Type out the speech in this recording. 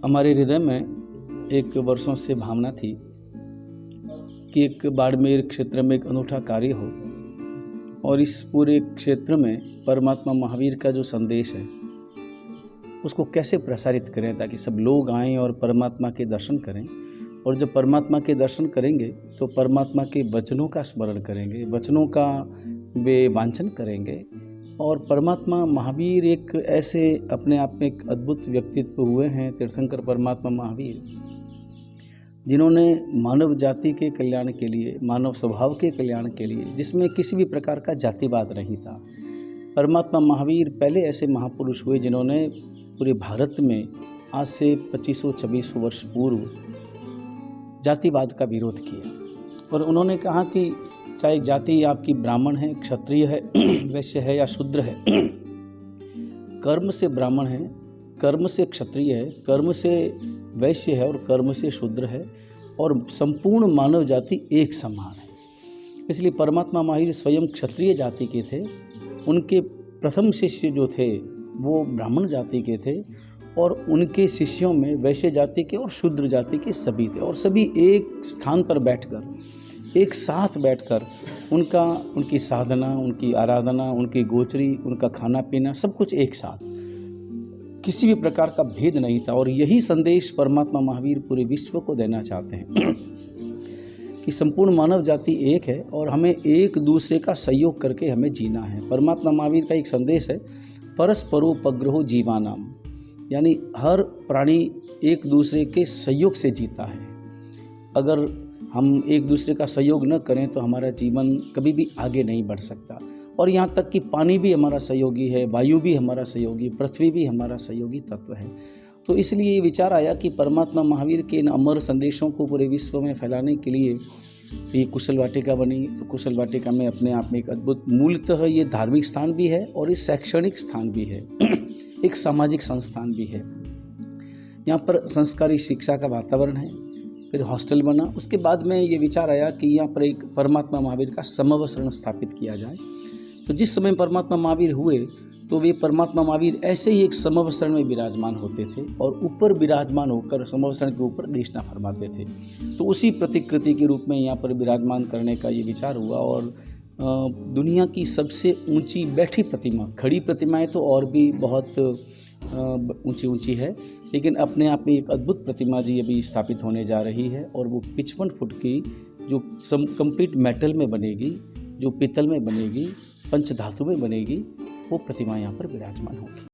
हमारे हृदय में एक वर्षों से भावना थी कि एक बाड़मेर क्षेत्र में एक अनूठा कार्य हो और इस पूरे क्षेत्र में परमात्मा महावीर का जो संदेश है उसको कैसे प्रसारित करें ताकि सब लोग आएं और परमात्मा के दर्शन करें। और जब परमात्मा के दर्शन करेंगे तो परमात्मा के वचनों का स्मरण करेंगे, वचनों का वे वांछन करेंगे। और परमात्मा महावीर एक ऐसे अपने आप में एक अद्भुत व्यक्तित्व हुए हैं, तीर्थंकर परमात्मा महावीर, जिन्होंने मानव जाति के कल्याण के लिए, मानव स्वभाव के कल्याण के लिए, जिसमें किसी भी प्रकार का जातिवाद नहीं था, परमात्मा महावीर पहले ऐसे महापुरुष हुए जिन्होंने पूरे भारत में आज से 2500-2600 वर्ष पूर्व जातिवाद का विरोध किया। और उन्होंने कहा कि चाहे जाति आपकी ब्राह्मण है, क्षत्रिय है, वैश्य है या शूद्र है, कर्म से ब्राह्मण है, कर्म से क्षत्रिय है, कर्म से वैश्य है और कर्म से शूद्र है, और संपूर्ण मानव जाति एक समान है। इसलिए परमात्मा महावीर स्वयं क्षत्रिय जाति के थे। उनके प्रथम शिष्य जो थे वो ब्राह्मण जाति के थे और उनके शिष्यों में वैश्य जाति के और शूद्र जाति के सभी थे। और सभी एक स्थान पर बैठकर, एक साथ बैठकर उनकी साधना, उनकी आराधना, उनकी गोचरी, उनका खाना पीना, सब कुछ एक साथ, किसी भी प्रकार का भेद नहीं था। और यही संदेश परमात्मा महावीर पूरे विश्व को देना चाहते हैं कि संपूर्ण मानव जाति एक है और हमें एक दूसरे का सहयोग करके हमें जीना है। परमात्मा महावीर का एक संदेश है, परस्परोपग्रहो जीवानाम, यानी हर प्राणी एक दूसरे के सहयोग से जीता है। अगर हम एक दूसरे का सहयोग न करें तो हमारा जीवन कभी भी आगे नहीं बढ़ सकता। और यहाँ तक कि पानी भी हमारा सहयोगी है, वायु भी हमारा सहयोगी, पृथ्वी भी हमारा सहयोगी तत्व है। तो इसलिए ये विचार आया कि परमात्मा महावीर के इन अमर संदेशों को पूरे विश्व में फैलाने के लिए ये कुशल वाटिका बनी। तो कुशल वाटिका में अपने आप में एक अद्भुत, मूलतः ये धार्मिक स्थान भी है और ये शैक्षणिक स्थान भी है, एक सामाजिक संस्थान भी है। यहाँ पर संस्कारी शिक्षा का वातावरण है। फिर हॉस्टल बना। उसके बाद में ये विचार आया कि यहाँ पर एक परमात्मा महावीर का समवसरण स्थापित किया जाए। तो जिस समय परमात्मा महावीर हुए तो वे परमात्मा महावीर ऐसे ही एक समवसरण में विराजमान होते थे और ऊपर विराजमान होकर समवसरण के ऊपर देशना फरमाते थे। तो उसी प्रतिकृति के रूप में यहाँ पर विराजमान करने का ये विचार हुआ। और दुनिया की सबसे ऊंची बैठी प्रतिमा, खड़ी प्रतिमाएं तो और भी बहुत ऊंची ऊंची है, लेकिन अपने आप में एक अद्भुत प्रतिमा जी अभी स्थापित होने जा रही है और वो 55 फुट की जो कंप्लीट मेटल में बनेगी, जो पीतल में बनेगी, पंचधातु में बनेगी, वो प्रतिमा यहाँ पर विराजमान होगी।